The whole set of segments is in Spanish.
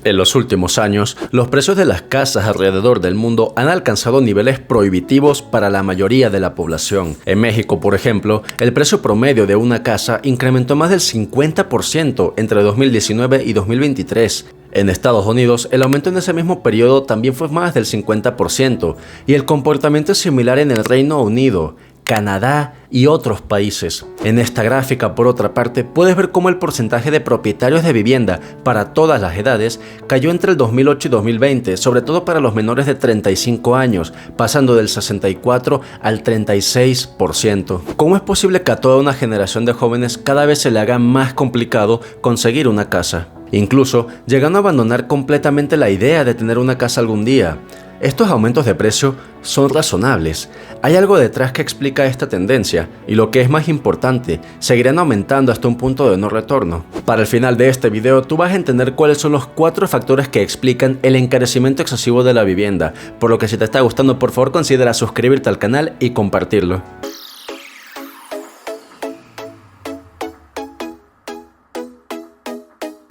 En los últimos años, los precios de las casas alrededor del mundo han alcanzado niveles prohibitivos para la mayoría de la población. En México, por ejemplo, el precio promedio de una casa incrementó más del 50% entre 2019 y 2023. En Estados Unidos, el aumento en ese mismo periodo también fue más del 50%, y el comportamiento es similar en el Reino Unido, Canadá y otros países. En esta gráfica, por otra parte, puedes ver cómo el porcentaje de propietarios de vivienda para todas las edades cayó entre el 2008 y 2020, sobre todo para los menores de 35 años, pasando del 64 al 36%. ¿Cómo es posible que a toda una generación de jóvenes cada vez se le haga más complicado conseguir una casa? Incluso llegando a abandonar completamente la idea de tener una casa algún día. Estos aumentos de precio son razonables. Hay algo detrás que explica esta tendencia y, lo que es más importante, seguirán aumentando hasta un punto de no retorno. Para el final de este video tú vas a entender cuáles son los 4 factores que explican el encarecimiento excesivo de la vivienda, por lo que si te está gustando, por favor considera suscribirte al canal y compartirlo.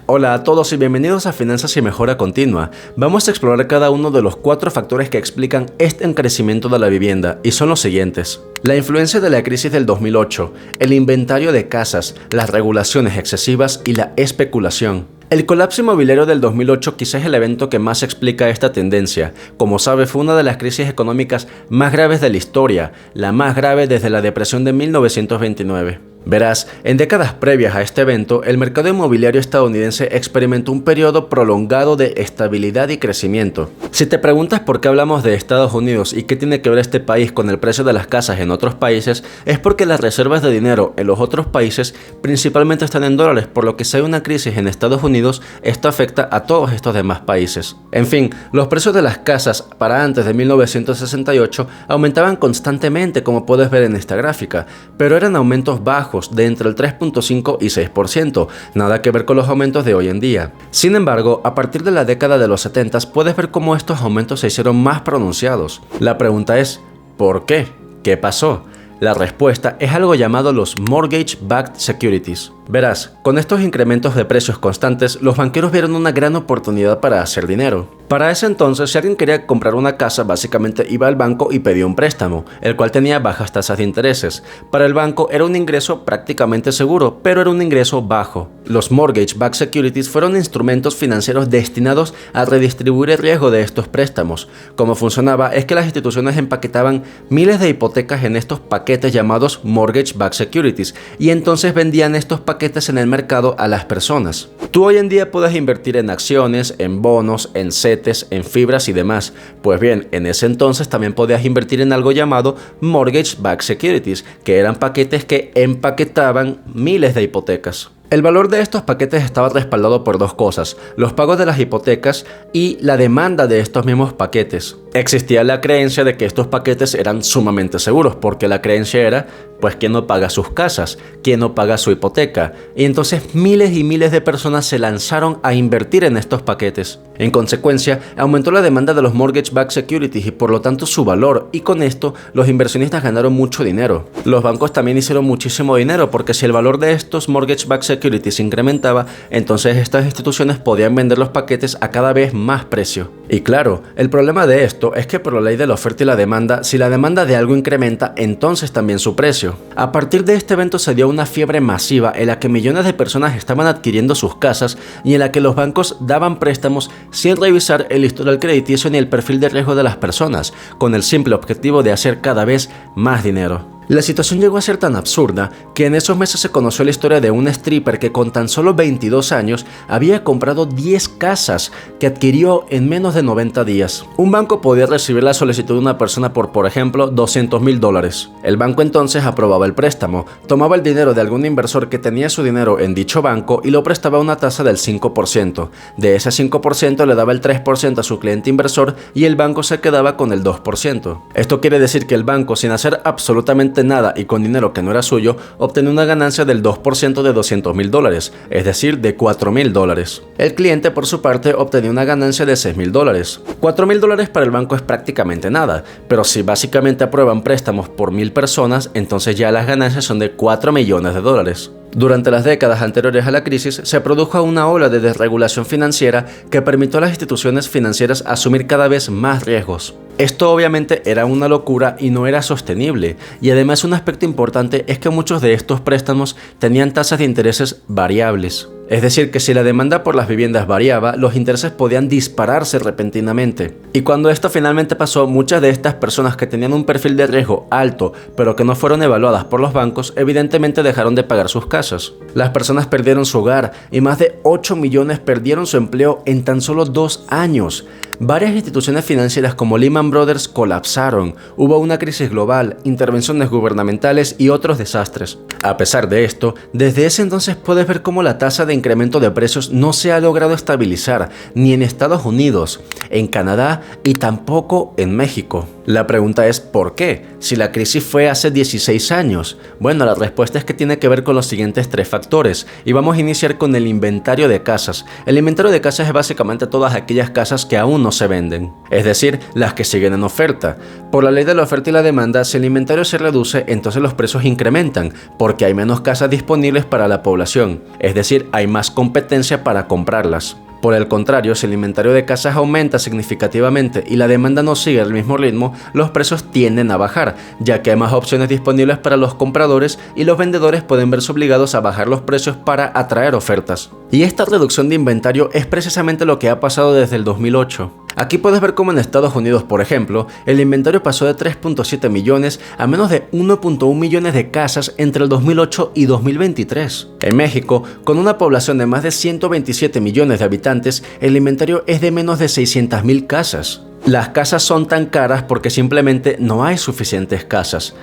Hola a todos y bienvenidos a Finanzas y Mejora Continua. Vamos a explorar cada uno de los 4 factores que explican este encarecimiento de la vivienda, y son los siguientes: la influencia de la crisis del 2008, el inventario de casas, las regulaciones excesivas y la especulación. El colapso inmobiliario del 2008 quizás es el evento que más explica esta tendencia. Como sabes, fue una de las crisis económicas más graves de la historia, la más grave desde la depresión de 1929. Verás, en décadas previas a este evento, el mercado inmobiliario estadounidense experimentó un periodo prolongado de estabilidad y crecimiento. Si te preguntas por qué hablamos de Estados Unidos y qué tiene que ver este país con el precio de las casas en otros países, es porque las reservas de dinero en los otros países principalmente están en dólares, por lo que si hay una crisis en Estados Unidos, esto afecta a todos estos demás países. En fin, los precios de las casas para antes de 1968 aumentaban constantemente, como puedes ver en esta gráfica, pero eran aumentos bajos de entre el 3.5 y 6%, nada que ver con los aumentos de hoy en día. Sin embargo, a partir de la década de los 70 puedes ver cómo estos aumentos se hicieron más pronunciados. La pregunta es, ¿por qué? ¿Qué pasó? La respuesta es algo llamado los Mortgage-Backed Securities. Verás, con estos incrementos de precios constantes, los banqueros vieron una gran oportunidad para hacer dinero. Para ese entonces, si alguien quería comprar una casa, básicamente iba al banco y pedía un préstamo, el cual tenía bajas tasas de intereses. Para el banco era un ingreso prácticamente seguro, pero era un ingreso bajo. Los Mortgage-Backed Securities fueron instrumentos financieros destinados a redistribuir el riesgo de estos préstamos. Cómo funcionaba es que las instituciones empaquetaban miles de hipotecas en estos paquetes llamados Mortgage-Backed Securities, y entonces vendían estos paquetes en el mercado a las personas. Tú hoy en día puedes invertir en acciones, en bonos, en CETES, en fibras y demás. Pues bien, en ese entonces también podías invertir en algo llamado Mortgage-Backed Securities, que eran paquetes que empaquetaban miles de hipotecas. El valor de estos paquetes estaba respaldado por 2 cosas: los pagos de las hipotecas y la demanda de estos mismos paquetes. Existía la creencia de que estos paquetes eran sumamente seguros, porque la creencia era, pues, ¿quién no paga sus casas? ¿Quién no paga su hipoteca? Y entonces miles y miles de personas se lanzaron a invertir en estos paquetes. En consecuencia, aumentó la demanda de los Mortgage-Backed Securities y por lo tanto su valor, y con esto los inversionistas ganaron mucho dinero. Los bancos también hicieron muchísimo dinero, porque si el valor de estos Mortgage-Backed Securities incrementaba, entonces estas instituciones podían vender los paquetes a cada vez más precio. Y claro, el problema de esto es que por la ley de la oferta y la demanda, si la demanda de algo incrementa, entonces también su precio. A partir de este evento se dio una fiebre masiva en la que millones de personas estaban adquiriendo sus casas y en la que los bancos daban préstamos sin revisar el historial crediticio ni el perfil de riesgo de las personas, con el simple objetivo de hacer cada vez más dinero. La situación llegó a ser tan absurda que en esos meses se conoció la historia de un stripper que con tan solo 22 años había comprado 10 casas que adquirió en menos de 90 días. Un banco podía recibir la solicitud de una persona por ejemplo, $200,000. El banco entonces aprobaba el préstamo, tomaba el dinero de algún inversor que tenía su dinero en dicho banco y lo prestaba a una tasa del 5%. De ese 5% le daba el 3% a su cliente inversor y el banco se quedaba con el 2%. Esto quiere decir que el banco, sin hacer absolutamente nada y con dinero que no era suyo, obtenía una ganancia del 2% de $200,000, es decir, de $4,000. El cliente, por su parte, obtenía una ganancia de $6,000. $4,000 para el banco es prácticamente nada, pero si básicamente aprueban préstamos por 1,000 personas, entonces ya las ganancias son de $4 millones. Durante las décadas anteriores a la crisis, se produjo una ola de desregulación financiera que permitió a las instituciones financieras asumir cada vez más riesgos. Esto obviamente era una locura y no era sostenible, y además un aspecto importante es que muchos de estos préstamos tenían tasas de intereses variables. Es decir, que si la demanda por las viviendas variaba, los intereses podían dispararse repentinamente. Y cuando esto finalmente pasó, muchas de estas personas que tenían un perfil de riesgo alto, pero que no fueron evaluadas por los bancos, evidentemente dejaron de pagar sus casas. Las personas perdieron su hogar y más de 8 millones perdieron su empleo en tan solo 2 años. Varias instituciones financieras como Lehman Brothers colapsaron, hubo una crisis global, intervenciones gubernamentales y otros desastres. A pesar de esto, desde ese entonces puedes ver cómo la tasa de incremento de precios no se ha logrado estabilizar, ni en Estados Unidos, en Canadá y tampoco en México. La pregunta es ¿por qué? Si la crisis fue hace 16 años. Bueno, la respuesta es que tiene que ver con los siguientes 3 factores, y vamos a iniciar con el inventario de casas. El inventario de casas es básicamente todas aquellas casas que aún no se venden, es decir, las que siguen en oferta. Por la ley de la oferta y la demanda, si el inventario se reduce, entonces los precios incrementan, porque hay menos casas disponibles para la población, es decir, hay más competencia para comprarlas. Por el contrario, si el inventario de casas aumenta significativamente y la demanda no sigue el mismo ritmo, los precios tienden a bajar, ya que hay más opciones disponibles para los compradores y los vendedores pueden verse obligados a bajar los precios para atraer ofertas. Y esta reducción de inventario es precisamente lo que ha pasado desde el 2008. Aquí puedes ver cómo en Estados Unidos, por ejemplo, el inventario pasó de 3.7 millones a menos de 1.1 millones de casas entre el 2008 y 2023. En México, con una población de más de 127 millones de habitantes, el inventario es de menos de 600.000 casas. Las casas son tan caras porque simplemente no hay suficientes casas.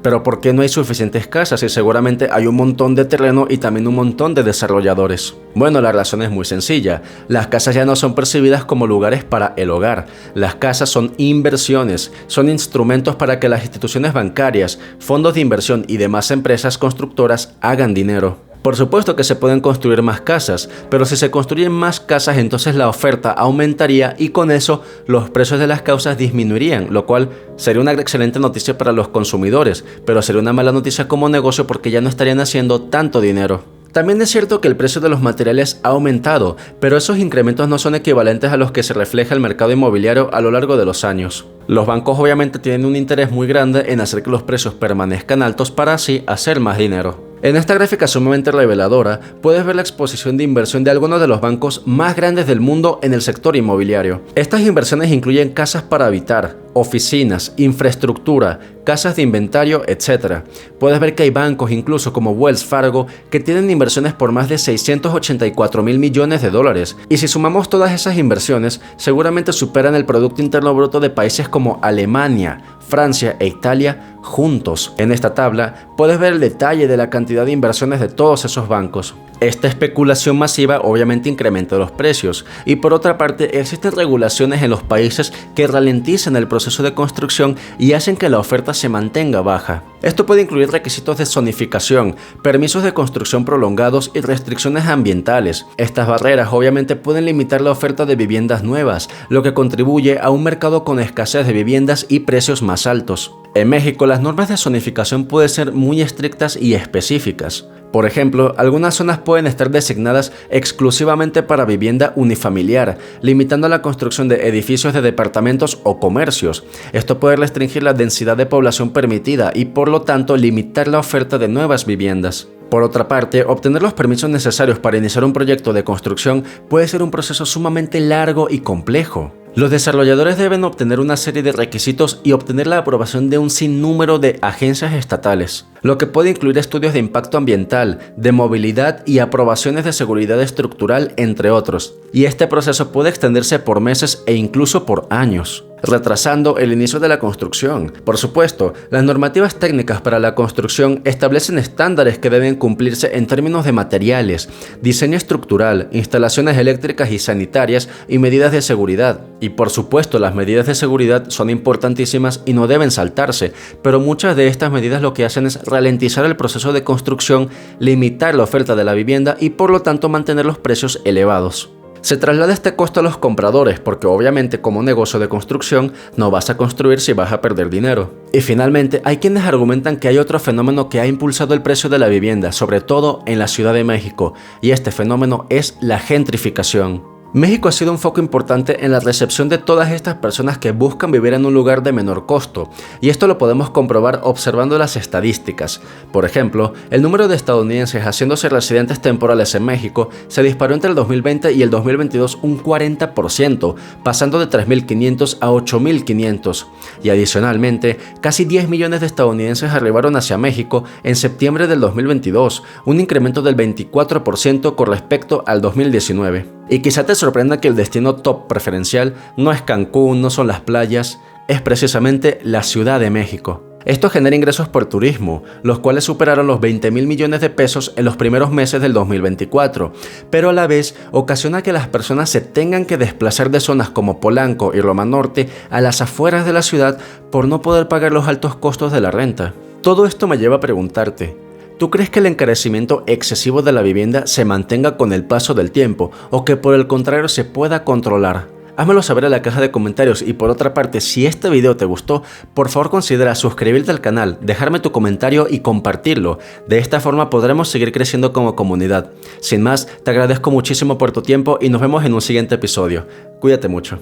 Pero ¿por qué no hay suficientes casas? Y seguramente hay un montón de terreno y también un montón de desarrolladores. Bueno, la razón es muy sencilla. Las casas ya no son percibidas como lugares para el hogar. Las casas son inversiones, son instrumentos para que las instituciones bancarias, fondos de inversión y demás empresas constructoras hagan dinero. Por supuesto que se pueden construir más casas, pero si se construyen más casas entonces la oferta aumentaría y con eso los precios de las casas disminuirían, lo cual sería una excelente noticia para los consumidores, pero sería una mala noticia como negocio porque ya no estarían haciendo tanto dinero. También es cierto que el precio de los materiales ha aumentado, pero esos incrementos no son equivalentes a los que se refleja el mercado inmobiliario a lo largo de los años. Los bancos obviamente tienen un interés muy grande en hacer que los precios permanezcan altos para así hacer más dinero. En esta gráfica sumamente reveladora, puedes ver la exposición de inversión de algunos de los bancos más grandes del mundo en el sector inmobiliario. Estas inversiones incluyen casas para habitar, oficinas, infraestructura, casas de inventario, etc. Puedes ver que hay bancos, incluso como Wells Fargo, que tienen inversiones por más de 684.000 millones de dólares. Y si sumamos todas esas inversiones, seguramente superan el Producto Interno Bruto de países como Alemania, Francia e Italia juntos. En esta tabla puedes ver el detalle de la cantidad de inversiones de todos esos bancos. Esta especulación masiva obviamente incrementa los precios y por otra parte existen regulaciones en los países que ralentizan el proceso de construcción y hacen que la oferta se mantenga baja. Esto puede incluir requisitos de zonificación, permisos de construcción prolongados y restricciones ambientales. Estas barreras obviamente pueden limitar la oferta de viviendas nuevas, lo que contribuye a un mercado con escasez de viviendas y precios más altos. En México, las normas de zonificación pueden ser muy estrictas y específicas. Por ejemplo, algunas zonas pueden estar designadas exclusivamente para vivienda unifamiliar, limitando la construcción de edificios de departamentos o comercios. Esto puede restringir la densidad de población permitida y por lo tanto limitar la oferta de nuevas viviendas. Por otra parte, obtener los permisos necesarios para iniciar un proyecto de construcción puede ser un proceso sumamente largo y complejo. Los desarrolladores deben obtener una serie de requisitos y obtener la aprobación de un sinnúmero de agencias estatales, lo que puede incluir estudios de impacto ambiental, de movilidad y aprobaciones de seguridad estructural, entre otros. Y este proceso puede extenderse por meses e incluso por años, retrasando el inicio de la construcción. Por supuesto, las normativas técnicas para la construcción establecen estándares que deben cumplirse en términos de materiales, diseño estructural, instalaciones eléctricas y sanitarias y medidas de seguridad. Y por supuesto, las medidas de seguridad son importantísimas y no deben saltarse, pero muchas de estas medidas lo que hacen es ralentizar el proceso de construcción, limitar la oferta de la vivienda y por lo tanto mantener los precios elevados. Se traslada este costo a los compradores porque obviamente como negocio de construcción no vas a construir si vas a perder dinero. Y finalmente hay quienes argumentan que hay otro fenómeno que ha impulsado el precio de la vivienda, sobre todo en la Ciudad de México, y este fenómeno es la gentrificación. México ha sido un foco importante en la recepción de todas estas personas que buscan vivir en un lugar de menor costo, y esto lo podemos comprobar observando las estadísticas. Por ejemplo, el número de estadounidenses haciéndose residentes temporales en México se disparó entre el 2020 y el 2022 un 40%, pasando de 3.500 a 8.500. Y adicionalmente, casi 10 millones de estadounidenses arribaron hacia México en septiembre del 2022, un incremento del 24% con respecto al 2019. Y quizá te sorprenda que el destino top preferencial no es Cancún, no son las playas, es precisamente la Ciudad de México. Esto genera ingresos por turismo, los cuales superaron los 20.000 millones de pesos en los primeros meses del 2024, pero a la vez ocasiona que las personas se tengan que desplazar de zonas como Polanco y Roma Norte a las afueras de la ciudad por no poder pagar los altos costos de la renta. Todo esto me lleva a preguntarte, ¿tú crees que el encarecimiento excesivo de la vivienda se mantenga con el paso del tiempo o que por el contrario se pueda controlar? Házmelo saber en la caja de comentarios y por otra parte, si este video te gustó, por favor considera suscribirte al canal, dejarme tu comentario y compartirlo. De esta forma podremos seguir creciendo como comunidad. Sin más, te agradezco muchísimo por tu tiempo y nos vemos en un siguiente episodio. Cuídate mucho.